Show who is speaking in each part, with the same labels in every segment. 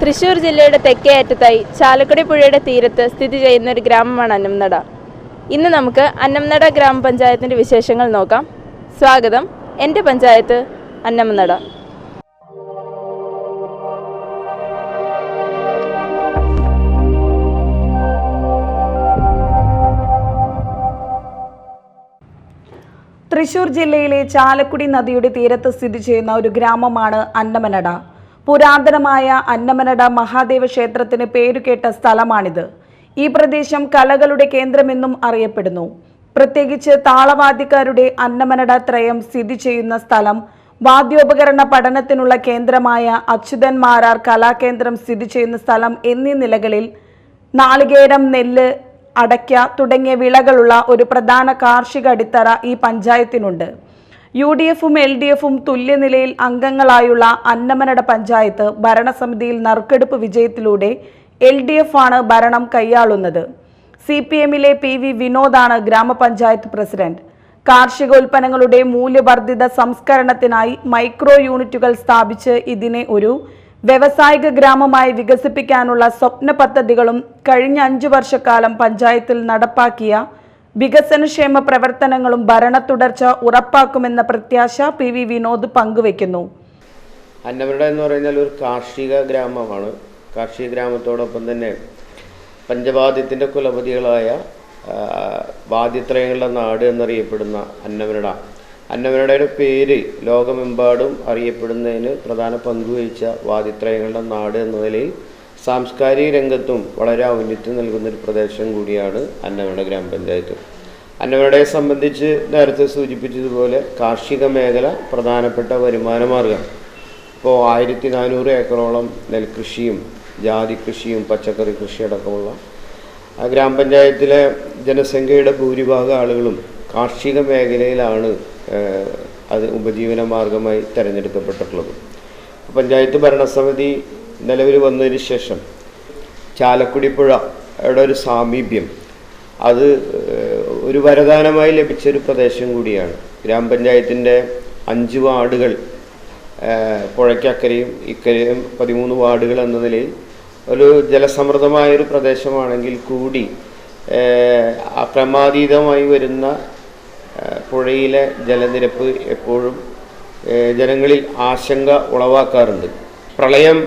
Speaker 1: തൃശ്ശൂർ ജില്ലയുടെ തെക്കേ അറ്റത്തായി ചാലക്കുടി പുഴയുടെ തീരത്ത് സ്ഥിതി ചെയ്യുന്ന ഒരു ഗ്രാമമാണ് അന്നംനട. ഇന്ന് നമുക്ക് അന്നംനട ഗ്രാമപഞ്ചായത്തിൻ്റെ വിശേഷങ്ങൾ നോക്കാം. സ്വാഗതം. എൻ്റെ പഞ്ചായത്ത് അന്നംനട.
Speaker 2: തൃശ്ശൂർ ജില്ലയിലെ ചാലക്കുടി നദിയുടെ തീരത്ത് സ്ഥിതി ചെയ്യുന്ന ഒരു ഗ്രാമമാണ് അന്നമനട. പുരാതനമായ അന്നമനട മഹാദേവ ക്ഷേത്രത്തിന് പേരുകേട്ട സ്ഥലമാണിത്. ഈ പ്രദേശം കലകളുടെ കേന്ദ്രമെന്നും അറിയപ്പെടുന്നു. പ്രത്യേകിച്ച് താളവാദ്യക്കാരുടെ അന്നമനട ത്രയം സ്ഥിതി ചെയ്യുന്ന സ്ഥലം, വാദ്യോപകരണ പഠനത്തിനുള്ള കേന്ദ്രമായ അച്യുതൻ മാരാർ കലാകേന്ദ്രം സ്ഥിതി ചെയ്യുന്ന സ്ഥലം എന്നീ നിലകളിൽ നാളികേരം, നെല്ല്, അടയ്ക്ക തുടങ്ങിയ വിളകളുള്ള ഒരു പ്രധാന കാർഷിക അടിത്തറ ഈ പഞ്ചായത്തിനുണ്ട്. UDFും LDFും തുല്യനിലയിൽ അംഗങ്ങളായുള്ള അന്നമനട പഞ്ചായത്ത് ഭരണസമിതിയിൽ നറുക്കെടുപ്പ് വിജയത്തിലൂടെ LDF ആണ് ഭരണം കൈയാളുന്നത്. CPMലെ PV വിനോദാണ് ഗ്രാമപഞ്ചായത്ത് പ്രസിഡന്റ്. കാർഷികോൽപ്പന്നങ്ങളുടെ മൂല്യവർദ്ധിത സംസ്കരണത്തിനായി മൈക്രോ യൂണിറ്റുകൾ സ്ഥാപിച്ച് ഇതിനെ ഒരു വ്യവസായിക ഗ്രാമമായി വികസിപ്പിക്കാനുള്ള സ്വപ്ന പദ്ധതികളും കഴിഞ്ഞ 5 വർഷക്കാലം പഞ്ചായത്തിൽ നടപ്പാക്കിയ വികസനക്ഷേമ പ്രവർത്തനങ്ങളും ഭരണ തുടർച്ച ഉറപ്പാക്കുമെന്ന പ്രത്യാശ PV വിനോദ് പങ്കുവയ്ക്കുന്നു.
Speaker 3: അന്നമനട എന്ന് പറയുന്നത് ഒരു കാർഷിക ഗ്രാമമാണ്. കാർഷിക ഗ്രാമത്തോടൊപ്പം തന്നെ പഞ്ചവാദ്യത്തിൻ്റെ കുലപതികളായ വാദ്യത്രയങ്ങളുടെ നാട് എന്നറിയപ്പെടുന്ന അന്നമനടയുടെ പേര് ലോകമെമ്പാടും അറിയപ്പെടുന്നതിന് പ്രധാന പങ്കുവഹിച്ച വാദ്യത്രയങ്ങളുടെ നാട് എന്ന നിലയിൽ സാംസ്കാരിക രംഗത്തും വളരെ ഔന്നത്യം നൽകുന്നൊരു പ്രദേശം കൂടിയാണ് അന്നമനട ഗ്രാമപഞ്ചായത്ത്. അന്നമനടയെ സംബന്ധിച്ച് നേരത്തെ സൂചിപ്പിച്ചതുപോലെ കാർഷിക മേഖല പ്രധാനപ്പെട്ട വരുമാന മാർഗം. ഇപ്പോൾ 1400 ഏക്കറോളം നെൽകൃഷിയും ജാതി കൃഷിയും പച്ചക്കറി കൃഷി അടക്കമുള്ള ഗ്രാമപഞ്ചായത്തിലെ ജനസംഖ്യയുടെ ഭൂരിഭാഗം ആളുകളും കാർഷിക മേഖലയിലാണ് അത് ഉപജീവന മാർഗമായി തിരഞ്ഞെടുക്കപ്പെട്ടിട്ടുള്ളത്. പഞ്ചായത്ത് ഭരണസമിതി നിലവിൽ വന്നതിന് ശേഷം ചാലക്കുടി പുഴയുടെ ഒരു സാമീപ്യം അത് ഒരു വരദാനമായി ലഭിച്ചൊരു പ്രദേശം കൂടിയാണ്. ഗ്രാമപഞ്ചായത്തിൻ്റെ 5 വാർഡുകൾ പുഴയ്ക്കക്കരയും ഇക്കരയും 13 വാർഡുകൾ എന്ന നിലയിൽ ഒരു ജലസമൃദ്ധമായൊരു പ്രദേശമാണെങ്കിൽ കൂടി അക്രമാതീതമായി വരുന്ന പുഴയിലെ ജലനിരപ്പ് എപ്പോഴും ജനങ്ങളിൽ ആശങ്ക ഉളവാക്കാറുണ്ട്. പ്രളയം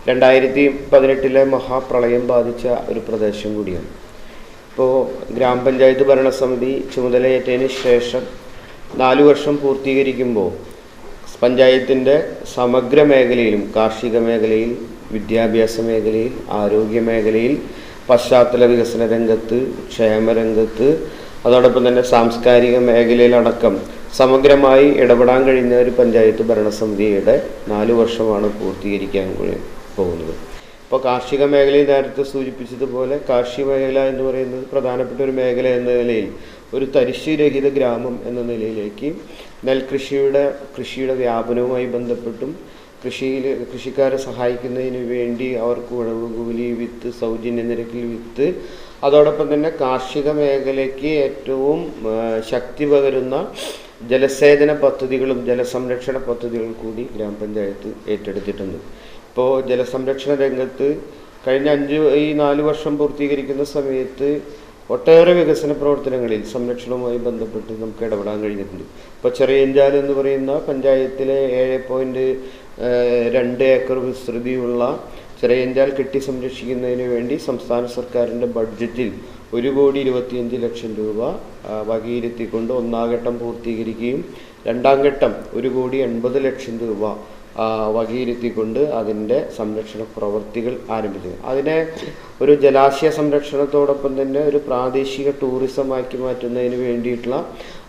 Speaker 3: 2018 മഹാപ്രളയം ബാധിച്ച ഒരു പ്രദേശം കൂടിയാണ്. ഇപ്പോൾ ഗ്രാമപഞ്ചായത്ത് ഭരണസമിതി ചുമതലയേറ്റതിന് ശേഷം 4 വർഷം പൂർത്തീകരിക്കുമ്പോൾ പഞ്ചായത്തിൻ്റെ സമഗ്ര മേഖലയിലും കാർഷിക മേഖലയിൽ, വിദ്യാഭ്യാസ മേഖലയിൽ, ആരോഗ്യ മേഖലയിൽ, പശ്ചാത്തല വികസന രംഗത്ത്, ക്ഷേമരംഗത്ത്, അതോടൊപ്പം തന്നെ സാംസ്കാരിക മേഖലയിലടക്കം സമഗ്രമായി ഇടപെടാൻ കഴിയുന്ന ഒരു പഞ്ചായത്ത് ഭരണസമിതിയുടെ 4 വർഷമാണ് പൂർത്തീകരിക്കാൻ പോകുന്നത്. ഇപ്പോൾ കാർഷിക മേഖലയിൽ നേരത്തെ സൂചിപ്പിച്ചതുപോലെ കാർഷിക മേഖല എന്ന് പറയുന്നത് പ്രധാനപ്പെട്ട ഒരു മേഖല എന്ന നിലയിൽ ഒരു തരിശുരഹിത ഗ്രാമം എന്ന നിലയിലേക്ക് കൃഷിയുടെ വ്യാപനവുമായി ബന്ധപ്പെട്ടും കൃഷിക്കാരെ സഹായിക്കുന്നതിന് വേണ്ടി അവർക്ക് ഉഴവ് കൂലി, വിത്ത്, സൗജന്യ നിരക്കിൽ വിത്ത്, അതോടൊപ്പം തന്നെ കാർഷിക മേഖലയ്ക്ക് ഏറ്റവും ശക്തി പകരുന്ന ജലസേചന പദ്ധതികളും ജലസംരക്ഷണ പദ്ധതികളും കൂടി ഗ്രാമപഞ്ചായത്ത് ഏറ്റെടുത്തിട്ടുണ്ട്. ഇപ്പോൾ ജലസംരക്ഷണ രംഗത്ത് കഴിഞ്ഞ 4 വർഷം പൂർത്തീകരിക്കുന്ന സമയത്ത് ഒട്ടേറെ വികസന പ്രവർത്തനങ്ങളിൽ സംരക്ഷണവുമായി ബന്ധപ്പെട്ട് നമുക്ക് ഇടപെടാൻ കഴിഞ്ഞിട്ടുണ്ട്. ഇപ്പോൾ ചെറിയഞ്ചാൽ എന്ന് പറയുന്ന പഞ്ചായത്തിലെ 7.2 ഏക്കർ വിസ്തൃതിയുള്ള ചെറിയഞ്ചാൽ കെട്ടി സംരക്ഷിക്കുന്നതിന് വേണ്ടി സംസ്ഥാന സർക്കാരിൻ്റെ ബഡ്ജറ്റിൽ 1,25,00,000 രൂപ വകയിരുത്തിക്കൊണ്ട് 1ാം ഘട്ടം പൂർത്തീകരിക്കുകയും 2ാം ഘട്ടം 1,80,00,000 രൂപ വകയിരുത്തിക്കൊണ്ട് അതിൻ്റെ സംരക്ഷണ പ്രവർത്തികൾ ആരംഭിച്ചു. അതിനെ ഒരു ജലാശയ സംരക്ഷണത്തോടൊപ്പം തന്നെ ഒരു പ്രാദേശിക ടൂറിസമാക്കി മാറ്റുന്നതിന് വേണ്ടിയിട്ടുള്ള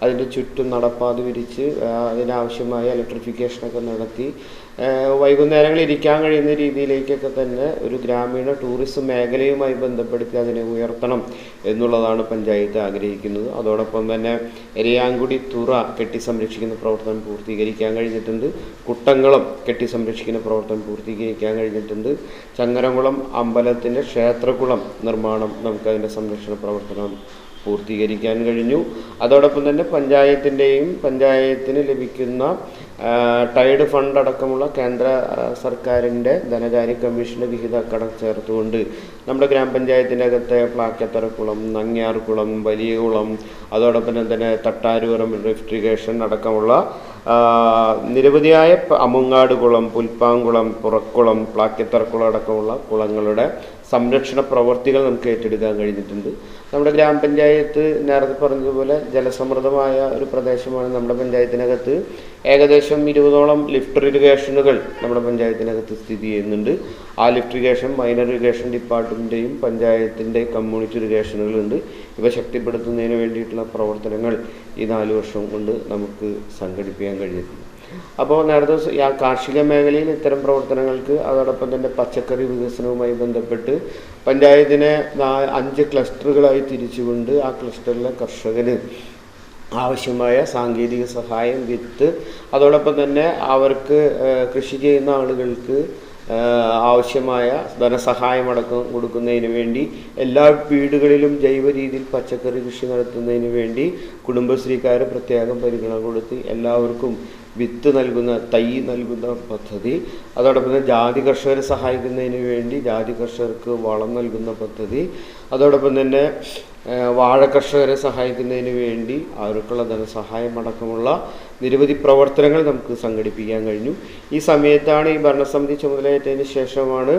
Speaker 3: അതിൻ്റെ ചുറ്റും നടപ്പാത വിരിച്ച് അതിനാവശ്യമായ ഇലക്ട്രിഫിക്കേഷനൊക്കെ നടത്തി വൈകുന്നേരങ്ങളിൽ ഇരിക്കാൻ കഴിയുന്ന രീതിയിലേക്കൊക്കെ തന്നെ ഒരു ഗ്രാമീണ ടൂറിസം മേഖലയുമായി ബന്ധപ്പെടുത്തി അതിനെ ഉയർത്തണം എന്നുള്ളതാണ് പഞ്ചായത്ത് ആഗ്രഹിക്കുന്നത്. അതോടൊപ്പം തന്നെ എരിയാങ്കുടി തുറ കെട്ടി സംരക്ഷിക്കുന്ന പ്രവർത്തനം പൂർത്തീകരിക്കാൻ കഴിഞ്ഞിട്ടുണ്ട്. കുട്ടംകുളം കെട്ടി സംരക്ഷിക്കുന്ന പ്രവർത്തനം പൂർത്തീകരിക്കാൻ കഴിഞ്ഞിട്ടുണ്ട്. ചങ്ങരംകുളം അമ്പലത്തിൻ്റെ ക്ഷേത്രകുളം നിർമ്മാണം നമുക്കതിൻ്റെ സംരക്ഷണ പ്രവർത്തനം പൂർത്തീകരിക്കാൻ കഴിഞ്ഞു. അതോടൊപ്പം തന്നെ പഞ്ചായത്തിന് ലഭിക്കുന്ന ടൈഡ് ഫണ്ട് അടക്കമുള്ള കേന്ദ്ര സർക്കാരിൻ്റെ ധനകാര്യ കമ്മീഷൻ്റെ വിഹിതക്കടം ചേർത്തുകൊണ്ട് നമ്മുടെ ഗ്രാമപഞ്ചായത്തിൻ്റെ അകത്തെ പ്ലാക്കത്തറക്കുളം, നങ്ങ്യാർകുളം, വലിയകുളം, അതോടൊപ്പം തന്നെ തട്ടാരൂറം ഇറിഗേഷൻ അടക്കമുള്ള നിരവധിയായ അമുങ്ങാട് കുളം, പുൽപ്പാങ്കുളം, പുറക്കുളം, പ്ലാക്കത്തറക്കുളം അടക്കമുള്ള കുളങ്ങളുടെ സംരക്ഷണ പ്രവർത്തികൾ നമുക്ക് ഏറ്റെടുക്കാൻ കഴിഞ്ഞിട്ടുണ്ട്. നമ്മുടെ ഗ്രാമപഞ്ചായത്ത് നേരത്തെ പറഞ്ഞതുപോലെ ജലസമൃദ്ധമായ ഒരു പ്രദേശമാണ്. നമ്മുടെ പഞ്ചായത്തിനകത്ത് ഏകദേശം 20ഓളം ലിഫ്റ്റ് ഇറിഗേഷനുകൾ നമ്മുടെ പഞ്ചായത്തിനകത്ത് സ്ഥിതി ചെയ്യുന്നുണ്ട്. ആ ലിഫ്റ്റ് ഇറിഗേഷൻ, മൈനർ ഇറിഗേഷൻ ഡിപ്പാർട്ട്മെൻറ്റിൻ്റെയും പഞ്ചായത്തിൻ്റെ കമ്മ്യൂണിറ്റി ഇറിഗേഷനുകളുണ്ട്. ഇവ ശക്തിപ്പെടുത്തുന്നതിന് വേണ്ടിയിട്ടുള്ള പ്രവർത്തനങ്ങൾ ഈ 4 വർഷം കൊണ്ട് നമുക്ക് സംഘടിപ്പിക്കാൻ കഴിഞ്ഞിട്ടുണ്ട്. അപ്പോൾ നേരത്തെ കാർഷിക മേഖലയിൽ ഇത്തരം പ്രവർത്തനങ്ങൾക്ക്, അതോടൊപ്പം തന്നെ പച്ചക്കറി വികസനവുമായി ബന്ധപ്പെട്ട് പഞ്ചായത്തിനെ 5 ക്ലസ്റ്ററുകളായി തിരിച്ചുകൊണ്ട് ആ ക്ലസ്റ്ററിലെ കർഷകന് ആവശ്യമായ സാങ്കേതിക സഹായം, വിത്ത്, അതോടൊപ്പം തന്നെ അവർക്ക് കൃഷി ചെയ്യുന്ന ആളുകൾക്ക് ആവശ്യമായ ധനസഹായമടക്കം കൊടുക്കുന്നതിന് വേണ്ടി എല്ലാ വീടുകളിലും ജൈവ രീതിയിൽ പച്ചക്കറി കൃഷി നടത്തുന്നതിന് വേണ്ടി കുടുംബശ്രീക്കാർ പ്രത്യേകം പരിഗണന കൊടുത്ത് എല്ലാവർക്കും വിത്ത് നൽകുന്ന, തൈ നൽകുന്ന പദ്ധതി, അതോടൊപ്പം തന്നെ ജാതി കർഷകരെ സഹായിക്കുന്നതിന് വേണ്ടി ജാതി കർഷകർക്ക് വളം നൽകുന്ന പദ്ധതി, അതോടൊപ്പം തന്നെ വാഴ കർഷകരെ സഹായിക്കുന്നതിന് വേണ്ടി അവർക്കുള്ള ധനസഹായം അടക്കമുള്ള നിരവധി പ്രവർത്തനങ്ങൾ നമുക്ക് സംഘടിപ്പിക്കാൻ കഴിഞ്ഞു. ഈ സമയത്താണ് ഈ ഭരണസമിതി ചുമതലയേറ്റതിന് ശേഷമാണ്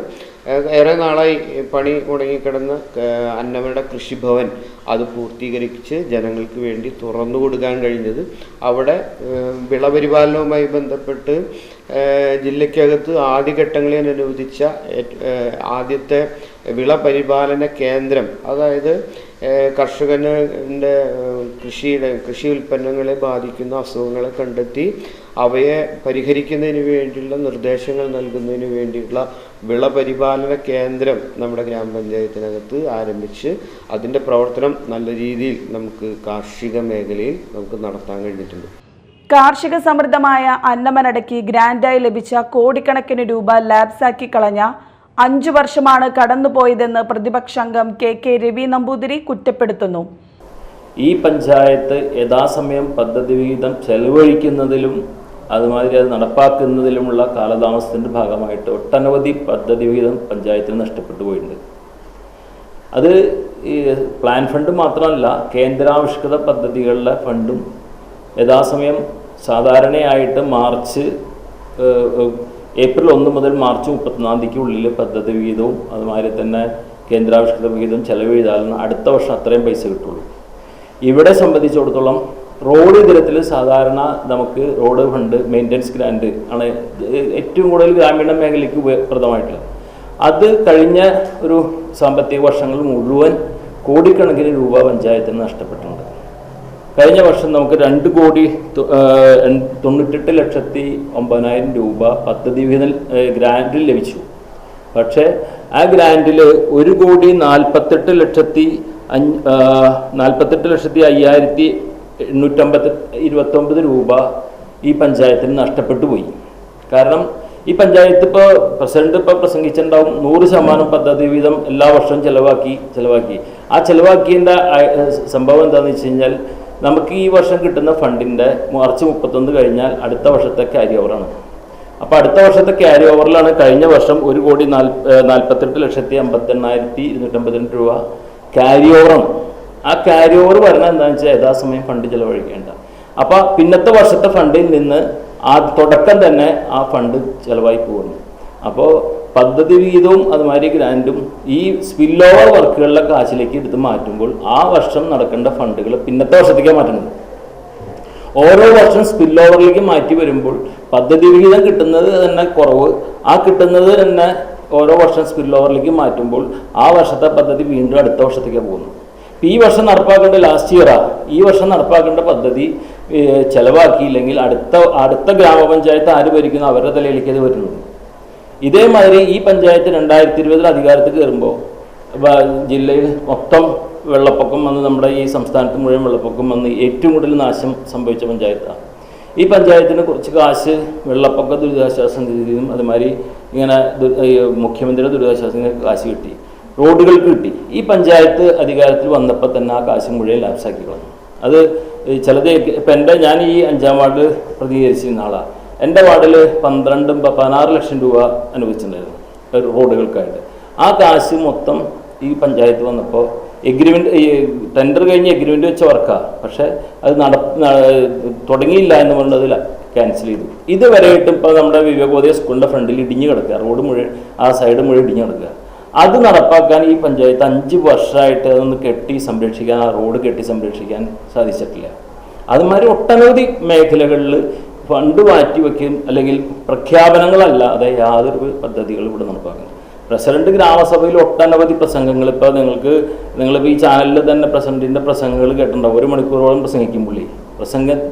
Speaker 3: ഏറെ നാളായി പണി മുടങ്ങിക്കിടന്ന അന്നമനട കൃഷിഭവൻ അത് പൂർത്തീകരിച്ച് ജനങ്ങൾക്ക് വേണ്ടി തുറന്നു കൊടുക്കാൻ കഴിഞ്ഞത്. അവിടെ വിളപരിപാലനവുമായി ബന്ധപ്പെട്ട് ജില്ലയ്ക്കകത്ത് ആദ്യഘട്ടങ്ങളിൽ അനുവദിച്ച ആദ്യത്തെ വിളപരിപാലന കേന്ദ്രം, അതായത് കർഷകൻ്റെ കൃഷി ഉൽപ്പന്നങ്ങളെ ബാധിക്കുന്ന അസുഖങ്ങളെ കണ്ടെത്തി അവയെ പരിഹരിക്കുന്നതിന് വേണ്ടിയുള്ള നിർദ്ദേശങ്ങൾ നൽകുന്നതിന് വേണ്ടിയിട്ടുള്ള വിളപരിപാലന കേന്ദ്രം നമ്മുടെ ഗ്രാമപഞ്ചായത്തിനകത്ത് ആരംഭിച്ച് അതിൻ്റെ പ്രവർത്തനം നല്ല രീതിയിൽ നമുക്ക് കാർഷിക മേഖലയിൽ നമുക്ക് നടത്താൻ കഴിഞ്ഞിട്ടുണ്ട്.
Speaker 2: കാർഷിക സമൃദ്ധമായ അന്നമനടയ്ക്ക് ഗ്രാൻഡായി ലഭിച്ച കോടിക്കണക്കിന് രൂപ ലാപ്സാക്കി കളഞ്ഞ 5 വർഷമാണ് കടന്നുപോയതെന്ന് പ്രതിപക്ഷാംഗം കെ രവി നമ്പൂതിരി കുറ്റപ്പെടുത്തുന്നു.
Speaker 4: ഈ പഞ്ചായത്ത് യഥാസമയം പദ്ധതി വിഹിതം ചെലവഴിക്കുന്നതിലും അതുമാതിരി അത് നടപ്പാക്കുന്നതിലുമുള്ള കാലതാമസത്തിൻ്റെ ഭാഗമായിട്ട് ഒട്ടനവധി പദ്ധതി വിഹിതം പഞ്ചായത്തിന് നഷ്ടപ്പെട്ടു പോയിട്ടുണ്ട്. അത് ഈ പ്ലാൻ ഫണ്ട് മാത്രമല്ല, കേന്ദ്രാവിഷ്കൃത പദ്ധതികളുടെ ഫണ്ടും യഥാസമയം സാധാരണയായിട്ട് ഏപ്രിൽ 1 മുതൽ മാർച്ച് 31-ക്കുള്ളിൽ പദ്ധതി വിഹിതവും അതുമാതിരി തന്നെ കേന്ദ്രാവിഷ്കൃത വിഹിതം ചെലവഴിച്ചാലാണ് അടുത്ത വർഷം അത്രയും പൈസ കിട്ടുള്ളൂ. ഇവിടെ സംബന്ധിച്ചിടത്തോളം റോഡ് തരത്തിൽ സാധാരണ നമുക്ക് റോഡ് ഫണ്ട് മെയിൻ്റനൻസ് ഗ്രാൻഡ് ആണ് ഏറ്റവും കൂടുതൽ ഗ്രാമീണ മേഖലയ്ക്ക് ഉപയോഗപ്രദമായിട്ടുള്ളത്. അത് കഴിഞ്ഞ ഒരു സാമ്പത്തിക വർഷങ്ങൾ മുഴുവൻ കോടിക്കണക്കിന് രൂപ പഞ്ചായത്തിന് നഷ്ടപ്പെട്ടിട്ടുണ്ട്. കഴിഞ്ഞ വർഷം നമുക്ക് 2,98,09,000 രൂപ പദ്ധതി വിഹിതം ഗ്രാൻഡിൽ ലഭിച്ചു. പക്ഷേ ആ ഗ്രാൻഡിൽ 1,48,5,829 രൂപ ഈ പഞ്ചായത്തിന് നഷ്ടപ്പെട്ടു പോയി. കാരണം ഈ പഞ്ചായത്ത് പ്രസിഡന്റ് പ്രസംഗിച്ചിട്ടുണ്ടാവും 100% പദ്ധതി വിഹിതം എല്ലാ വർഷവും ചെലവാക്കി. ആ ചെലവാക്കിയതിൻ്റെ സംഭവം എന്താണെന്ന് വെച്ച് കഴിഞ്ഞാൽ, നമുക്ക് ഈ വർഷം കിട്ടുന്ന ഫണ്ടിൻ്റെ മാർച്ച് 31 കഴിഞ്ഞാൽ അടുത്ത വർഷത്തെ ക്യാരി ഓവറാണ്. അപ്പോൾ അടുത്ത വർഷത്തെ ക്യാരി ഓവറിലാണ് കഴിഞ്ഞ വർഷം 1,48,58,252 രൂപ ക്യാരി ഓവറാണ്. ആ ക്യാരി ഓവർ പറഞ്ഞാൽ എന്താണെന്ന് വെച്ചാൽ യഥാസമയം ഫണ്ട് ചെലവഴിക്കേണ്ട. അപ്പോൾ പിന്നത്തെ വർഷത്തെ ഫണ്ടിൽ നിന്ന് തുടക്കം തന്നെ ആ ഫണ്ട് ചിലവായി പോകുന്നു. അപ്പോൾ പദ്ധതി വിഹിതവും അതുമാതിരി ഗ്രാൻഡും ഈ സ്പിൽ ഓവർ വർക്കുകളിലെ കാശിലേക്ക് എടുത്ത് മാറ്റുമ്പോൾ ആ വർഷം നടക്കേണ്ട ഫണ്ടുകൾ പിന്നത്തെ വർഷത്തേക്കാണ് മാറ്റുന്നത്. ഓരോ വർഷം സ്പിൽ ഓവറിലേക്ക് മാറ്റി വരുമ്പോൾ പദ്ധതി വിഹിതം കിട്ടുന്നത് തന്നെ കുറവ്, ആ കിട്ടുന്നത് തന്നെ ഓരോ വർഷം സ്പിൽ ഓവറിലേക്ക് മാറ്റുമ്പോൾ ആ വർഷത്തെ പദ്ധതി വീണ്ടും അടുത്ത വർഷത്തേക്ക് പോകുന്നു. ഈ വർഷം നടപ്പാക്കേണ്ട ലാസ്റ്റ് ഇയറാണ്, ഈ വർഷം നടപ്പാക്കേണ്ട പദ്ധതി ചെലവാക്കിയില്ലെങ്കിൽ അടുത്ത ഗ്രാമപഞ്ചായത്ത് ആര് ഭരിക്കുന്നു അവരുടെ തലയിലേക്ക് അത് വരുന്നുണ്ട്. ഇതേമാതിരി ഈ പഞ്ചായത്ത് 2020 അധികാരത്തിൽ കയറുമ്പോൾ ജില്ലയിൽ മൊത്തം വെള്ളപ്പൊക്കം വന്ന്, നമ്മുടെ ഈ സംസ്ഥാനത്ത് മുഴുവൻ വെള്ളപ്പൊക്കം വന്ന് ഏറ്റവും കൂടുതൽ നാശം സംഭവിച്ച പഞ്ചായത്താണ്. ഈ പഞ്ചായത്തിന് കുറച്ച് കാശ് വെള്ളപ്പൊക്ക ദുരിതാശ്വാസ നിധിയും അതുമാതിരി ഇങ്ങനെ മുഖ്യമന്ത്രിയുടെ ദുരിതാശ്വാസത്തിന് കാശ് കിട്ടി, റോഡുകൾക്ക് കിട്ടി. ഈ പഞ്ചായത്ത് അധികാരത്തിൽ വന്നപ്പോൾ തന്നെ ആ കാശ് മുഴുവൻ ലാപ്സാക്കി കളഞ്ഞു. അത് ചിലത് ഞാൻ ഈ 5-ാം വാർഡ് പ്രതികരിച്ചിരുന്ന ആളാണ്. എൻ്റെ വാർഡിൽ 16 ലക്ഷം രൂപ അനുവദിച്ചിട്ടുണ്ടായിരുന്നു റോഡുകൾക്കായിട്ട്. ആ കാശ് മൊത്തം ഈ പഞ്ചായത്ത് വന്നപ്പോൾ എഗ്രിമെൻ്റ്, ഈ ടെൻഡർ കഴിഞ്ഞ് എഗ്രിമെൻ്റ് വെച്ച വർക്കാണ്. പക്ഷേ അത് തുടങ്ങിയില്ല എന്ന് പറഞ്ഞത് ക്യാൻസൽ ചെയ്തു. ഇതുവരെയായിട്ടും ഇപ്പോൾ നമ്മുടെ വിവേകോദയ സ്കൂളിൻ്റെ ഫ്രണ്ടിൽ ഇടിഞ്ഞു കിടക്കുക, റോഡ് മുഴുവൻ ആ സൈഡ് മുഴുവൻ ഇടിഞ്ഞു കിടക്കുക. അത് നടപ്പാക്കാൻ ഈ പഞ്ചായത്ത് 5 വർഷമായിട്ട് അതൊന്ന് കെട്ടി സംരക്ഷിക്കാൻ, ആ റോഡ് കെട്ടി സംരക്ഷിക്കാൻ സാധിച്ചിട്ടില്ല. അതുമാതിരി ഒട്ടനവധി മേഖലകളിൽ ഫണ്ട് മാറ്റിവെക്കും, അല്ലെങ്കിൽ പ്രഖ്യാപനങ്ങളല്ലാതെ യാതൊരു പദ്ധതികളും ഇവിടെ നടപ്പാക്കുന്നു. പ്രസിഡന്റ് ഗ്രാമസഭയിൽ ഒട്ടനവധി പ്രസംഗങ്ങൾ, ഇപ്പോൾ നിങ്ങളിപ്പോൾ ഈ ചാനലിൽ തന്നെ പ്രസിഡന്റിൻ്റെ പ്രസംഗങ്ങൾ കേട്ടിട്ടുണ്ടാവും. 1 മണിക്കൂറോളം പ്രസംഗിക്കും പുള്ളി.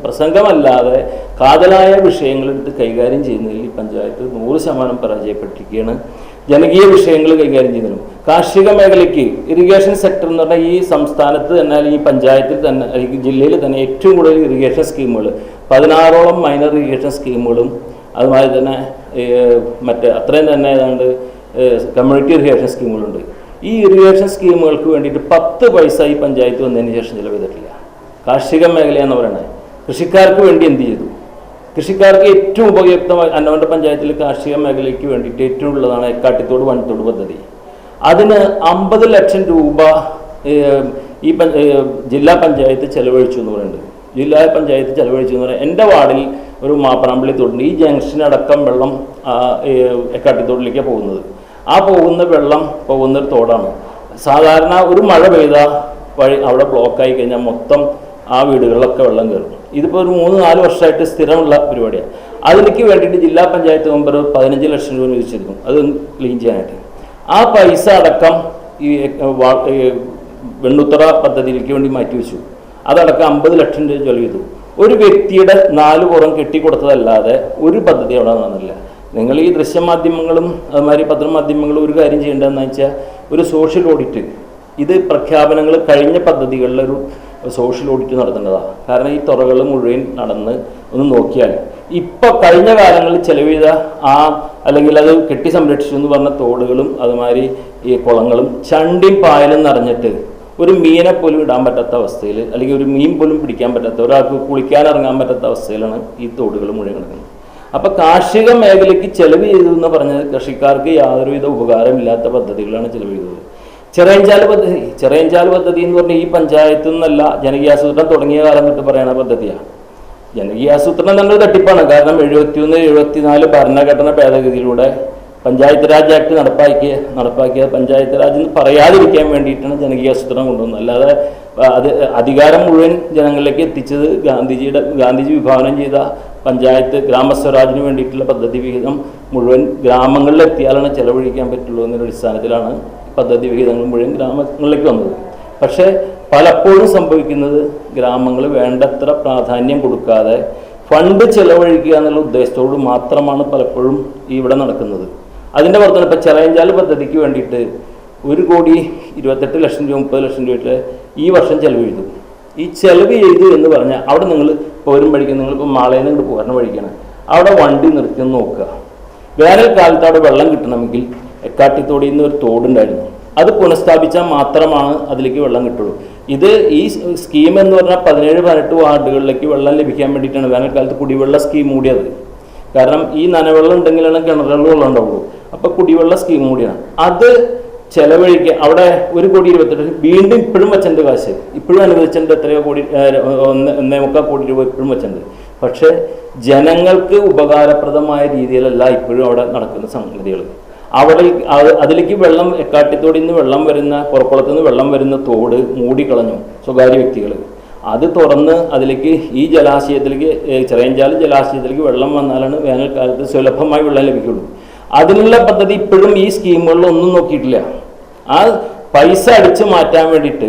Speaker 4: പ്രസംഗമല്ലാതെ കാതലായ വിഷയങ്ങളെടുത്ത് കൈകാര്യം ചെയ്യുന്നതിൽ ഈ പഞ്ചായത്ത് 100% പരാജയപ്പെട്ടിരിക്കുകയാണ്. ജനകീയ വിഷയങ്ങൾ കൈകാര്യം ചെയ്യുന്നതിനും കാർഷിക മേഖലയ്ക്ക് ഇറിഗേഷൻ സെക്ടർ എന്ന് പറഞ്ഞാൽ ഈ സംസ്ഥാനത്ത് തന്നെ, അല്ലെങ്കിൽ ഈ പഞ്ചായത്തിൽ തന്നെ, അല്ലെങ്കിൽ ജില്ലയിൽ തന്നെ ഏറ്റവും കൂടുതൽ ഇറിഗേഷൻ സ്കീമുകൾ 16ഓളം മൈനർ ഇറിഗേഷൻ സ്കീമുകളും അതുമാതിരി തന്നെ അത്രയും തന്നെ ഏതാണ്ട് കമ്മ്യൂണിറ്റി ഇറിഗേഷൻ സ്കീമുകളുണ്ട്. ഈ ഇറിഗേഷൻ സ്കീമുകൾക്ക് വേണ്ടിയിട്ട് 10 പൈസ ഈ പഞ്ചായത്ത് വന്നതിന് ശേഷം ചിലവ് ചെയ്തിട്ടില്ല. കാർഷിക മേഖലയെന്ന് പറയുന്നത് കൃഷിക്കാർക്ക് വേണ്ടി എന്ത് ചെയ്തു? കൃഷിക്കാർക്ക് ഏറ്റവും ഉപയുക്തമായി അന്നമനട പഞ്ചായത്തിൽ കാർഷിക മേഖലയ്ക്ക് വേണ്ടിയിട്ട് ഏറ്റവും ഉള്ളതാണ് എക്കാട്ടിത്തോട് വൻതോട് പദ്ധതി. അതിന് 50 ലക്ഷം രൂപ ഈ ജില്ലാ പഞ്ചായത്ത് ചെലവഴിച്ചു എന്ന് പറയുന്നുണ്ട്. ജില്ലാ പഞ്ചായത്ത് ചെലവഴിച്ചു എന്ന് പറയുന്നത് എൻ്റെ വാർഡിൽ ഒരു മാപ്പറാമ്പള്ളി തോടുണ്ട്. ഈ ജംഗ്ഷനടക്കം വെള്ളം എക്കാട്ടിത്തോടിലേക്കാണ് പോകുന്നത്. ആ പോകുന്ന വെള്ളം പോകുന്നൊരു തോടാണ്. സാധാരണ ഒരു മഴ പെയ്ത വഴി അവിടെ ബ്ലോക്കായി കഴിഞ്ഞാൽ മൊത്തം ആ വീടുകളിലൊക്കെ വെള്ളം കയറും. ഇതിപ്പോൾ ഒരു 3-4 വർഷമായിട്ട് സ്ഥിരമുള്ള പരിപാടിയാണ്. അതിലേക്ക് വേണ്ടിയിട്ട് ജില്ലാ പഞ്ചായത്ത് മെമ്പർ 15 ലക്ഷം രൂപ അനുവദിച്ചിരുന്നു അത് ക്ലീൻ ചെയ്യാനായിട്ട്. ആ പൈസ അടക്കം ഈ വെണ്ണുത്തറ പദ്ധതിയിലേക്ക് വേണ്ടി മാറ്റിവെച്ചു. അതടക്കം 50 ലക്ഷം രൂപ ചെലവ് ചെയ്തു. ഒരു വ്യക്തിയുടെ 4 പുറം കെട്ടിക്കൊടുത്തതല്ലാതെ ഒരു പദ്ധതി അവിടെ നടന്നില്ല. നിങ്ങൾ ഈ ദൃശ്യമാധ്യമങ്ങളും അതുമാതിരി പത്രമാധ്യമങ്ങളും ഒരു കാര്യം ചെയ്യേണ്ടതെന്ന് വെച്ചാൽ ഒരു സോഷ്യൽ ഓഡിറ്റ്, ഇത് പ്രഖ്യാപനങ്ങൾ കഴിഞ്ഞ പദ്ധതികളിലൊരു സോഷ്യൽ ഓഡിറ്റ് നടത്തേണ്ടതാണ്. കാരണം ഈ തുറകൾ മുഴുവൻ നടന്ന് ഒന്ന് നോക്കിയാൽ ഇപ്പോൾ കഴിഞ്ഞ കാലങ്ങളിൽ ചെലവ് ചെയ്ത അല്ലെങ്കിൽ അത് കെട്ടി സംരക്ഷിച്ചു എന്ന് പറഞ്ഞ തോടുകളും അതുമാതിരി ഈ കുളങ്ങളും ചണ്ടിയും പായലും നിറഞ്ഞിട്ട് ഒരു മീനെ പോലും ഇടാൻ പറ്റാത്ത അവസ്ഥയിൽ, അല്ലെങ്കിൽ ഒരു മീൻ പോലും പിടിക്കാൻ പറ്റാത്ത, ഒരാൾക്ക് കുളിക്കാൻ ഇറങ്ങാൻ പറ്റാത്ത അവസ്ഥയിലാണ് ഈ തോടുകൾ മുഴുവൻ കിടക്കുന്നത്. അപ്പോൾ കാർഷിക മേഖലയ്ക്ക് ചെലവ് ചെയ്തു എന്ന് പറഞ്ഞത് കൃഷിക്കാർക്ക് യാതൊരുവിധ ഉപകാരമില്ലാത്ത പദ്ധതികളാണ് ചെലവ് ചെയ്തത്. ചിറയഞ്ചാൽ പദ്ധതി എന്ന് പറഞ്ഞാൽ ഈ പഞ്ചായത്തിൽ നിന്നല്ല, ജനകീയാസൂത്രണം തുടങ്ങിയ കാലം തൊട്ട് പറയുന്ന പദ്ധതിയാണ്. ജനകീയാസൂത്രണം തന്നെ തട്ടിപ്പാണ്. കാരണം 71-74 ഭരണഘടന ഭേദഗതിയിലൂടെ പഞ്ചായത്ത് രാജ് ആക്ട് നടപ്പാക്കിയ പഞ്ചായത്ത് രാജ് എന്ന് പറയാതിരിക്കാൻ വേണ്ടിയിട്ടാണ് ജനകീയാസൂത്രണം കൊണ്ടുവന്നത്. അല്ലാതെ അത് അധികാരം മുഴുവൻ ജനങ്ങളിലേക്ക് എത്തിച്ചത് ഗാന്ധിജി വിഭാവനം ചെയ്ത പഞ്ചായത്ത് ഗ്രാമസ്വരാജിന് വേണ്ടിയിട്ടുള്ള പദ്ധതി വിഹിതം മുഴുവൻ ഗ്രാമങ്ങളിലെത്തിയാലാണ് ചെലവഴിക്കാൻ പറ്റുള്ളൂ എന്നൊരു അടിസ്ഥാനത്തിലാണ് പദ്ധതി വിഹിതങ്ങൾ മുഴുവൻ ഗ്രാമങ്ങളിലേക്ക് വന്നത്. പക്ഷേ പലപ്പോഴും സംഭവിക്കുന്നത് ഗ്രാമങ്ങൾ വേണ്ടത്ര പ്രാധാന്യം കൊടുക്കാതെ ഫണ്ട് ചെലവഴിക്കുക എന്നുള്ള ഉദ്ദേശത്തോട് മാത്രമാണ് പലപ്പോഴും ഇവിടെ നടക്കുന്നത്. അതിൻ്റെ പുറത്താണ് ഇപ്പോൾ ചിറയഞ്ചാൽ പദ്ധതിക്ക് വേണ്ടിയിട്ട് 1,28 ലക്ഷം രൂപ 30 ലക്ഷം രൂപ ഈ വർഷം ചെലവ് ചെയ്തു. ഈ ചെലവ് ചെയ്തു എന്ന് പറഞ്ഞാൽ അവിടെ നിങ്ങൾ പോരും വഴിക്ക്, നിങ്ങളിപ്പോൾ മാളയിൽ നിന്ന് പോരണ വഴിക്കാണ്, അവിടെ വണ്ടി നിർത്തി നോക്കുക. വേനൽക്കാലത്ത് അവിടെ വെള്ളം കിട്ടണമെങ്കിൽ എക്കാട്ടിത്തോടിയിൽ നിന്ന് ഒരു തോടുണ്ടായിരുന്നു, അത് പുനഃസ്ഥാപിച്ചാൽ മാത്രമാണ് അതിലേക്ക് വെള്ളം കിട്ടുള്ളൂ. ഇത് ഈ സ്കീം എന്ന് പറഞ്ഞാൽ 17-18 വാർഡുകളിലേക്ക് വെള്ളം ലഭിക്കാൻ വേണ്ടിയിട്ടാണ് വേനൽക്കാലത്ത് കുടിവെള്ള സ്കീം കൂടിയത്. കാരണം ഈ നനവെള്ളം ഉണ്ടെങ്കിലാണ് കിണറുകളിൽ വെള്ളം ഉണ്ടാവുള്ളൂ. അപ്പോൾ കുടിവെള്ള സ്കീം കൂടിയാണ്. അത് ചെലവഴിക്കുക അവിടെ 1,28,00,000 വീണ്ടും ഇപ്പോഴും വെച്ചിട്ടുണ്ട് കാശ്, ഇപ്പോഴും അനുവദിച്ചിട്ടുണ്ട്. എത്രയോ കോടി, 1.25 കോടി രൂപ ഇപ്പോഴും വെച്ചിട്ടുണ്ട്. പക്ഷേ ജനങ്ങൾക്ക് ഉപകാരപ്രദമായ രീതിയിലല്ല ഇപ്പോഴും അവിടെ നടക്കുന്ന സംഗതികൾ. അതിലേക്ക് വെള്ളം എക്കാട്ടിത്തോടിൽ നിന്ന് വെള്ളം വരുന്ന, പുറക്കുളത്ത് നിന്ന് വെള്ളം വരുന്ന തോട് മൂടിക്കളഞ്ഞു സ്വകാര്യ വ്യക്തികൾ. അത് തുറന്ന് അതിലേക്ക് ഈ ജലാശയത്തിലേക്ക്, ചിറയഞ്ചാൽ ജലാശയത്തിലേക്ക് വെള്ളം വന്നാലാണ് വേനൽക്കാലത്ത് സുലഭമായി വെള്ളം ലഭിക്കുള്ളൂ. അതിനുള്ള പദ്ധതി ഇപ്പോഴും ഈ സ്കീമുകളിലൊന്നും നോക്കിയിട്ടില്ല. ആ പൈസ അടിച്ചു മാറ്റാൻ വേണ്ടിയിട്ട്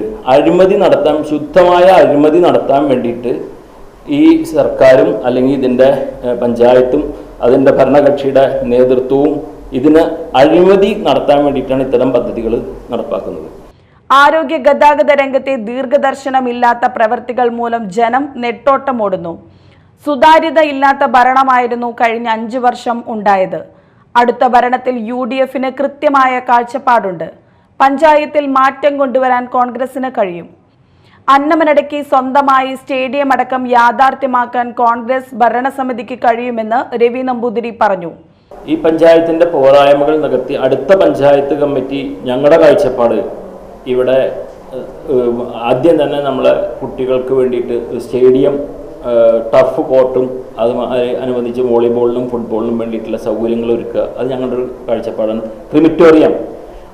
Speaker 4: ശുദ്ധമായ അഴിമതി നടത്താൻ വേണ്ടിയിട്ട് ഈ സർക്കാരും അല്ലെങ്കിൽ ഇതിൻ്റെ പഞ്ചായത്തും അതിൻ്റെ ഭരണകക്ഷിയുടെ നേതൃത്വവും ഇതിന് അഴിമതി നടത്താൻ വേണ്ടിയിട്ടാണ് ഇത്തരം പദ്ധതികൾ നടപ്പാക്കുന്നത്.
Speaker 2: ആരോഗ്യ ഗതാഗത രംഗത്തെ ദീർഘദർശനമില്ലാത്ത പ്രവൃത്തികൾ മൂലം ജനം നെട്ടോട്ടമോടുന്നു. സുതാര്യത ഇല്ലാത്ത ഭരണമായിരുന്നു കഴിഞ്ഞ 5 വർഷം ഉണ്ടായത്. അടുത്ത ഭരണത്തിൽ UDFന് കൃത്യമായ കാഴ്ചപ്പാടുണ്ട്. പഞ്ചായത്തിൽ മാറ്റം കൊണ്ടുവരാൻ കോൺഗ്രസിന് കഴിയും. അന്നമനടയ്ക്ക് സ്വന്തമായി സ്റ്റേഡിയം അടക്കം യാഥാർത്ഥ്യമാക്കാൻ കോൺഗ്രസ് ഭരണസമിതിക്ക് കഴിയുമെന്ന് രവി നമ്പൂതിരി പറഞ്ഞു.
Speaker 4: ഈ പഞ്ചായത്തിന്റെ പോരായ്മകൾ നികത്തി അടുത്ത പഞ്ചായത്ത് കമ്മിറ്റി ഞങ്ങളുടെ കാഴ്ചപ്പാട് ഇവിടെ ആദ്യം തന്നെ നമ്മളെ കുട്ടികൾക്ക് വേണ്ടിയിട്ട് സ്റ്റേഡിയം, ടർഫ് കോർട്ടും അത് അനുബന്ധിച്ച് വോളിബോളിനും ഫുട്ബോളിനും വേണ്ടിയിട്ടുള്ള സൗകര്യങ്ങൾ ഒരുക്കുക. അത് ഞങ്ങളുടെ ഒരു കാഴ്ചപ്പാടാണ്. ക്രിമിറ്റോറിയം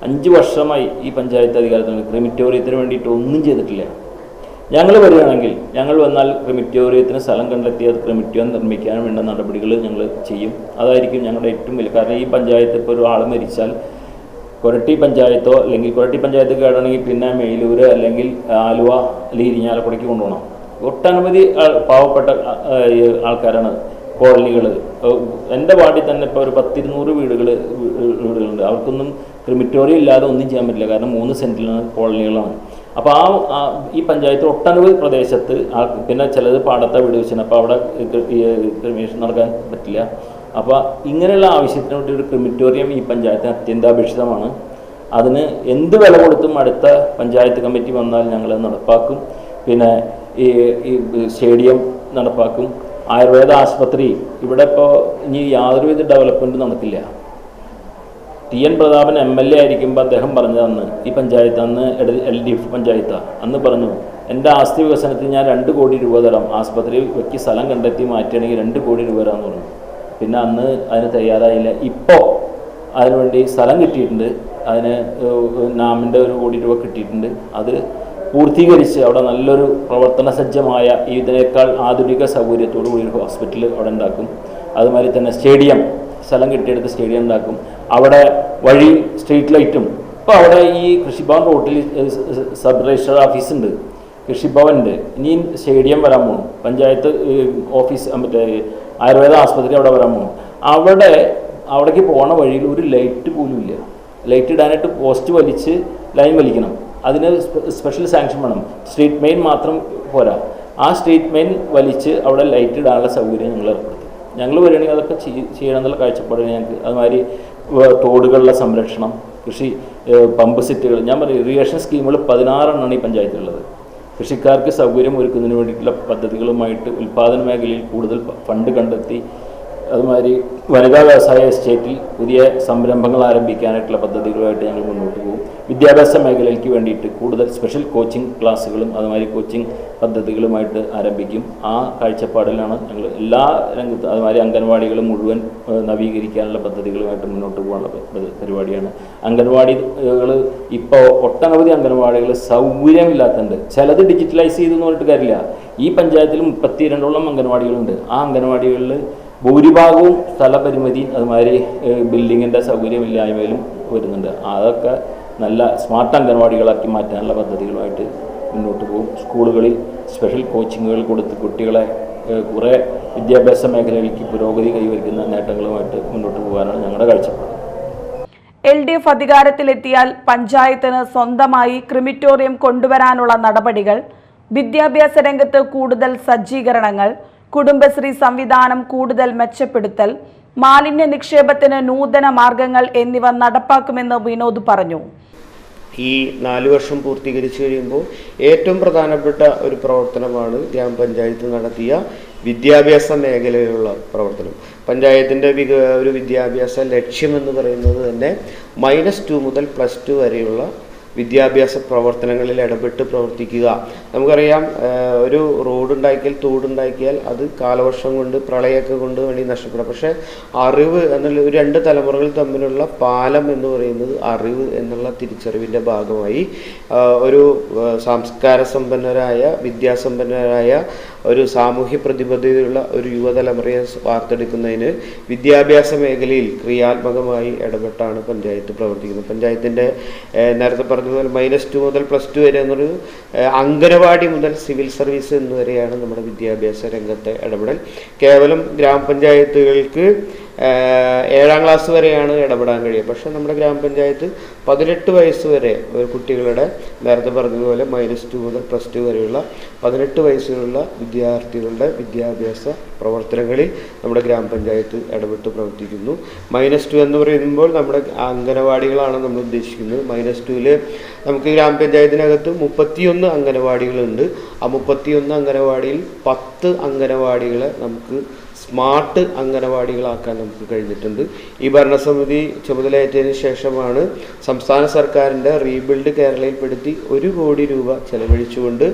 Speaker 4: 5 വർഷമായി ഈ പഞ്ചായത്ത് അധികാരത്തിൽ ക്രിമിറ്റോറിയത്തിന് വേണ്ടിയിട്ട് ഒന്നും ചെയ്തിട്ടില്ല. ഞങ്ങൾ വരികയാണെങ്കിൽ, ഞങ്ങൾ വന്നാൽ ക്രിമിറ്റോറിയത്തിന് സ്ഥലം കണ്ടെത്തി അത് ക്രിമിറ്റോറിയം നിർമ്മിക്കാൻ വേണ്ട നടപടികൾ ഞങ്ങൾ ചെയ്യും. അതായിരിക്കും ഞങ്ങളുടെ ഏറ്റവും വലിയ. കാരണം ഈ പഞ്ചായത്ത് ഇപ്പോൾ ഒരാൾ മരിച്ചാൽ കൊരട്ടി പഞ്ചായത്തോ അല്ലെങ്കിൽ കൊരട്ടി പഞ്ചായത്ത് കേടാണെങ്കിൽ പിന്നെ മേലൂര് അല്ലെങ്കിൽ ആലുവ അല്ലെങ്കിൽ ഇരിഞ്ഞാലക്കുടയ്ക്ക് കൊണ്ടുപോകണം. ഒട്ടനവധി പാവപ്പെട്ട ആൾക്കാരാണ് കോളനികൾ. എൻ്റെ വാർഡിൽ തന്നെ ഇപ്പോൾ ഒരു 10-200 വീടുകളുണ്ട്. അവർക്കൊന്നും ക്രിമിറ്റോറിയം ഇല്ലാതെ ഒന്നും ചെയ്യാൻ പറ്റില്ല. കാരണം 3 സെൻറ്റിലാണ് കോളനികളാണ്. അപ്പോൾ ഈ പഞ്ചായത്ത് ഒട്ടനവധി പ്രദേശത്ത് പിന്നെ ചിലത് പാടത്തെ വീട് വെച്ചാണ്. അപ്പോൾ അവിടെ ക്രിമിനേഷൻ നടക്കാൻ പറ്റില്ല. അപ്പോൾ ഇങ്ങനെയുള്ള ആവശ്യത്തിന് വേണ്ടി ഒരു ക്രിമിറ്റോറിയം ഈ പഞ്ചായത്തിന് അത്യന്താപേക്ഷിതമാണ്. അതിന് എന്ത് വില കൊടുത്തും അടുത്ത പഞ്ചായത്ത് കമ്മിറ്റി വന്നാൽ ഞങ്ങൾ നടപ്പാക്കും. പിന്നെ ഈ സ്റ്റേഡിയം നടപ്പാക്കും. ആയുർവേദ ആശുപത്രി ഇവിടെ ഇപ്പോൾ ഇനി യാതൊരുവിധ ഡെവലപ്മെൻറ്റ് നടക്കില്ല. TN പ്രതാപൻ MLA ആയിരിക്കുമ്പോൾ അദ്ദേഹം പറഞ്ഞതെന്ന് ഈ പഞ്ചായത്ത്, അന്ന് LDF പഞ്ചായത്താണ്, അന്ന് പറഞ്ഞു എൻ്റെ ആസ്തി വികസനത്തിന് ഞാൻ 2 കോടി രൂപ തരാം, ആശുപത്രി വെക്കി സ്ഥലം കണ്ടെത്തി മാറ്റുകയാണെങ്കിൽ 2 കോടി രൂപ തരാമെന്ന് പറഞ്ഞു. പിന്നെ അന്ന് അതിന് തയ്യാറായില്ല. ഇപ്പോൾ അതിനുവേണ്ടി സ്ഥലം കിട്ടിയിട്ടുണ്ട്. അതിന് നാമിൻ്റെ 1 കോടി രൂപ കിട്ടിയിട്ടുണ്ട്. അത് പൂർത്തീകരിച്ച് അവിടെ നല്ലൊരു പ്രവർത്തന സജ്ജമായ ഇതിനേക്കാൾ ആധുനിക സൗകര്യത്തോടു കൂടി ഒരു ഹോസ്പിറ്റൽ അവിടെ ഉണ്ടാക്കും. അതുമാതിരി തന്നെ സ്റ്റേഡിയം, സ്ഥലം കിട്ടിയെടുത്ത് സ്റ്റേഡിയം ഉണ്ടാക്കും. അവിടെ വഴി, സ്ട്രീറ്റ് ലൈറ്റും. ഇപ്പോൾ അവിടെ ഈ കൃഷിഭവൻ റോട്ടിൽ സബ് രജിസ്ട്രാർ ഓഫീസുണ്ട്, കൃഷിഭവനുണ്ട്. ഇനിയും സ്റ്റേഡിയം വരാൻ പോകും. പഞ്ചായത്ത് ഓഫീസ്, മറ്റേ ആയുർവേദ ആശുപത്രി അവിടെ വരാൻ പോകും. അവിടേക്ക് പോണ വഴിയിൽ ഒരു ലൈറ്റ് പോലും ഇല്ല. ലൈറ്റ് ഇടാനായിട്ട് പോസ്റ്റ് വലിച്ച് ലൈൻ വലിക്കണം. അതിന് സ്പെഷ്യൽ സാങ്ഷൻ വേണം. സ്ട്രീറ്റ് മെയിൻ മാത്രം പോരാ. ആ സ്ട്രീറ്റ് മെയിൻ വലിച്ച് അവിടെ ലൈറ്റ് ഇടാനുള്ള സൗകര്യം ഞങ്ങൾ ഏർപ്പെടുത്തി. ഞങ്ങൾ വരികയാണെങ്കിൽ അതൊക്കെ ചെയ്യണം എന്നുള്ള കാഴ്ചപ്പാട് ഞങ്ങൾക്ക്. അതുമാതിരി തോടുകളുടെ സംരക്ഷണം, കൃഷി പമ്പ് സെറ്റുകൾ, ഞാൻ പറയും ഇറിഗേഷൻ സ്കീമുകൾ 16 എണ്ണമാണ് ഈ പഞ്ചായത്തിലുള്ളത്. കൃഷിക്കാർക്ക് സൗകര്യം ഒരുക്കുന്നതിന് വേണ്ടിയിട്ടുള്ള പദ്ധതികളുമായിട്ട് ഉൽപ്പാദന മേഖലയിൽ കൂടുതൽ ഫണ്ട് കണ്ടെത്തി, അതുമാതിരി വനിതാ വ്യവസായ എസ്റ്റേറ്റിൽ പുതിയ സംരംഭങ്ങൾ ആരംഭിക്കാനായിട്ടുള്ള പദ്ധതികളുമായിട്ട് ഞങ്ങൾ മുന്നോട്ട് പോകും. വിദ്യാഭ്യാസ മേഖലയ്ക്ക് വേണ്ടിയിട്ട് കൂടുതൽ സ്പെഷ്യൽ കോച്ചിങ് ക്ലാസ്സുകളും അതുമാതിരി കോച്ചിങ് പദ്ധതികളുമായിട്ട് ആരംഭിക്കും. ആ കാഴ്ചപ്പാടിലാണ് ഞങ്ങൾ എല്ലാ രംഗത്തും. അതുമാതിരി അംഗൻവാടികൾ മുഴുവൻ നവീകരിക്കാനുള്ള പദ്ധതികളുമായിട്ട് മുന്നോട്ട് പോകാനുള്ള പരിപാടിയാണ്. അംഗൻവാടികൾ ഇപ്പോൾ ഒട്ടനവധി അംഗൻവാടികൾ സൗകര്യമില്ലാത്തതുണ്ട്. ചിലത് ഡിജിറ്റലൈസ് ചെയ്തെന്ന് പറഞ്ഞിട്ട് കാര്യമില്ല. ഈ പഞ്ചായത്തിൽ 32ഓളം അംഗൻവാടികളുണ്ട്. ആ അംഗൻവാടികളിൽ ഭൂരിഭാഗവും സ്ഥലപരിമിതി, അതുമാതിരി ബിൽഡിങ്ങിൻ്റെ സൗകര്യമില്ലായ്മയിലും വരുന്നുണ്ട്. അതൊക്കെ നല്ല സ്മാർട്ട് അംഗൻവാടികളാക്കി മാറ്റാനുള്ള പദ്ധതികളുമായിട്ട് മുന്നോട്ട് പോകും. സ്കൂളുകളിൽ സ്പെഷ്യൽ കോച്ചിങ്ങുകൾ കൊടുത്ത് കുട്ടികളെ കുറേ വിദ്യാഭ്യാസ മേഖലയിലേക്ക് പുരോഗതി കൈവരിക്കുന്ന നേട്ടങ്ങളുമായിട്ട് മുന്നോട്ട് പോകാനാണ് ഞങ്ങളുടെ കാഴ്ചപ്പാട്.
Speaker 2: LDF അധികാരത്തിലെത്തിയാൽ പഞ്ചായത്തിന് സ്വന്തമായി ക്രിമിറ്റോറിയം കൊണ്ടുവരാനുള്ള നടപടികൾ, വിദ്യാഭ്യാസ രംഗത്ത് കൂടുതൽ സജ്ജീകരണങ്ങൾ, കുടുംബശ്രീ സംവിധാനം കൂടുതൽ മെച്ചപ്പെടുത്തൽ, മാലിന്യ നിക്ഷേപത്തിന് നൂതന മാർഗങ്ങൾ എന്നിവ നടപ്പാക്കുമെന്ന് വിനോദ് പറഞ്ഞു.
Speaker 3: ഈ 4 വർഷം പൂർത്തീകരിച്ചു കഴിയുമ്പോൾ ഏറ്റവും പ്രധാനപ്പെട്ട ഒരു പ്രവർത്തനമാണ് ഗ്രാമപഞ്ചായത്ത് നടത്തിയ വിദ്യാഭ്യാസ മേഖലയിലുള്ള പ്രവർത്തനം. പഞ്ചായത്തിൻ്റെ ഒരു വിദ്യാഭ്യാസ ലക്ഷ്യമെന്ന് പറയുന്നത് തന്നെ -2 മുതൽ +2 വരെയുള്ള വിദ്യാഭ്യാസ പ്രവർത്തനങ്ങളിൽ ഇടപെട്ട് പ്രവർത്തിക്കുക. നമുക്കറിയാം, ഒരു റോഡുണ്ടാക്കിയാൽ, തോടുണ്ടാക്കിയാൽ അത് കാലവർഷം കൊണ്ട്, പ്രളയമൊക്കെ കൊണ്ട് വേണ്ടി നഷ്ടപ്പെടാം. പക്ഷേ അറിവ് എന്നുള്ള ഒരു 2 തലമുറകൾ തമ്മിലുള്ള പാലം എന്ന് പറയുന്നത് അറിവ് എന്നുള്ള തിരിച്ചറിവിൻ്റെ ഭാഗമായി ഒരു സംസ്കാര സമ്പന്നരായ, വിദ്യാസമ്പന്നരായ, ഒരു സാമൂഹ്യ പ്രതിബദ്ധതയുള്ള ഒരു യുവതലമുറയെ വാർത്തെടുക്കുന്നതിന് വിദ്യാഭ്യാസ മേഖലയിൽ ക്രിയാത്മകമായി ഇടപെട്ടാണ് പഞ്ചായത്ത് പ്രവർത്തിക്കുന്നത്. പഞ്ചായത്തിൻ്റെ നേരത്തെ പറഞ്ഞതുപോലെ -2 മുതൽ +2 വരെ എന്നൊരു അംഗനവാടി മുതൽ സിവിൽ സർവീസ് എന്നുവരെയാണ് നമ്മുടെ വിദ്യാഭ്യാസ രംഗത്തെ ഇടപെടൽ. കേവലം ഗ്രാമപഞ്ചായത്തുകൾക്ക് 7ാം ക്ലാസ് വരെയാണ് ഇടപെടാൻ കഴിയുക. പക്ഷേ നമ്മുടെ ഗ്രാമപഞ്ചായത്ത് 18 വയസ്സ് വരെ കുട്ടികളുടെ, നേരത്തെ പറഞ്ഞതുപോലെ -2 മുതൽ +2 വരെയുള്ള 18 വയസ്സിലുള്ള വിദ്യാർത്ഥികളുടെ വിദ്യാഭ്യാസ പ്രവർത്തനങ്ങളിൽ നമ്മുടെ ഗ്രാമപഞ്ചായത്ത് ഇടപെട്ട് പ്രവർത്തിക്കുന്നു. -2 എന്ന് പറയുമ്പോൾ നമ്മുടെ അംഗനവാടികളാണ് നമ്മൾ ഉദ്ദേശിക്കുന്നത്. -2-ൽ നമുക്ക് ഗ്രാമപഞ്ചായത്തിനകത്ത് 31 അംഗനവാടികളുണ്ട്. ആ 31 അംഗനവാടിയിൽ 10 അംഗനവാടികളെ നമുക്ക് സ്മാർട്ട് അംഗനവാടികളാക്കാൻ നമുക്ക് കഴിഞ്ഞിട്ടുണ്ട്. ഈ ഭരണസമിതി ചുമതലയേറ്റതിന് ശേഷമാണ് സംസ്ഥാന സർക്കാരിൻ്റെ റീബിൽഡ് കേരളയിൽപ്പെടുത്തി 1 കോടി രൂപ ചെലവഴിച്ചുകൊണ്ട്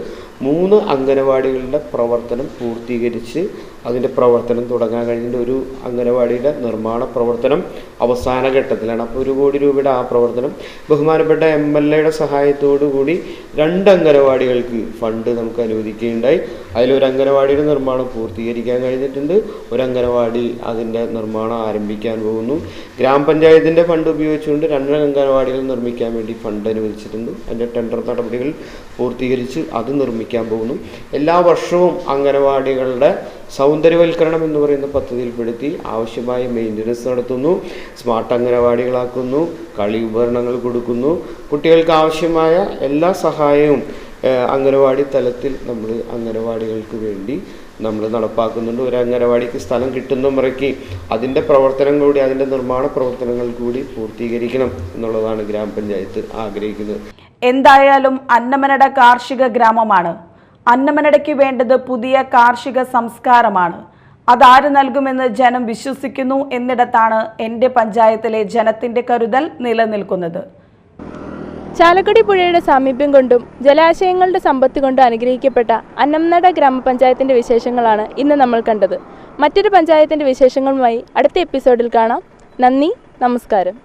Speaker 3: 3 അംഗനവാടികളുടെ പ്രവർത്തനം പൂർത്തീകരിച്ച് അതിൻ്റെ പ്രവർത്തനം തുടങ്ങാൻ കഴിഞ്ഞിട്ട് ഒരു അംഗനവാടിയുടെ നിർമ്മാണ പ്രവർത്തനം അവസാന ഘട്ടത്തിലാണ്. അപ്പോൾ 1 കോടി രൂപയുടെ ആ പ്രവർത്തനം ബഹുമാനപ്പെട്ട MLA-യുടെ സഹായത്തോടു കൂടി 2 അംഗനവാടികൾക്ക് ഫണ്ട് നമുക്ക് അനുവദിക്കുകയുണ്ടായി. അതിലൊരു അംഗനവാടിയുടെ നിർമ്മാണം പൂർത്തീകരിക്കാൻ കഴിഞ്ഞിട്ടുണ്ട്. ഒരു അംഗനവാടി അതിൻ്റെ നിർമ്മാണം ആരംഭിക്കാൻ പോകുന്നു. ഗ്രാമപഞ്ചായത്തിൻ്റെ ഫണ്ട് ഉപയോഗിച്ചുകൊണ്ട് 2 അംഗനവാടികൾ നിർമ്മിക്കാൻ വേണ്ടി ഫണ്ട് അനുവദിച്ചിട്ടുണ്ട്. അതിൻ്റെ ടെൻഡർ നടപടികൾ പൂർത്തീകരിച്ച് അത് നിർമ്മിക്കാൻ പോകുന്നു. എല്ലാ വർഷവും അംഗനവാടികളുടെ സൗന്ദര്യവൽക്കരണം എന്ന് പറയുന്ന പദ്ധതിയിൽപ്പെടുത്തി ആവശ്യമായ മെയിൻ്റനൻസ് നടത്തുന്നു, സ്മാർട്ട് അംഗനവാടികളാക്കുന്നു, കളി ഉപകരണങ്ങൾ കൊടുക്കുന്നു. കുട്ടികൾക്ക് ആവശ്യമായ എല്ലാ സഹായവും അംഗനവാടി തലത്തിൽ നമ്മൾ അംഗനവാടികൾക്ക് വേണ്ടി നമ്മൾ നടപ്പാക്കുന്നുണ്ട്. ഒരു അംഗനവാടിക്ക് സ്ഥലം കിട്ടുന്ന മുറയ്ക്ക് അതിൻ്റെ പ്രവർത്തനം കൂടി, അതിൻ്റെ നിർമ്മാണ പ്രവർത്തനങ്ങൾ കൂടി പൂർത്തീകരിക്കണം എന്നുള്ളതാണ് ഗ്രാമപഞ്ചായത്ത് ആഗ്രഹിക്കുന്നത്.
Speaker 2: എന്തായാലും അന്നമനട കാർഷിക ഗ്രാമമാണ്. അന്നമനടയ്ക്ക് വേണ്ടത് പുതിയ കാർഷിക സംസ്കാരമാണ്. അതാര് നൽകുമെന്ന് ജനം വിശ്വസിക്കുന്നു എന്നിടത്താണ് എൻ്റെ പഞ്ചായത്തിലെ ജനത്തിൻ്റെ കരുതൽ നിലനിൽക്കുന്നത്.
Speaker 1: ചാലക്കുടി പുഴയുടെ സാമീപ്യം കൊണ്ടും ജലാശയങ്ങളുടെ സമ്പത്ത് കൊണ്ടും അനുഗ്രഹിക്കപ്പെട്ട അന്നംനട ഗ്രാമപഞ്ചായത്തിൻ്റെ വിശേഷങ്ങളാണ് ഇന്ന് നമ്മൾ കണ്ടത്. മറ്റൊരു പഞ്ചായത്തിൻ്റെ വിശേഷങ്ങളുമായി അടുത്ത എപ്പിസോഡിൽ കാണാം. നന്ദി, നമസ്കാരം.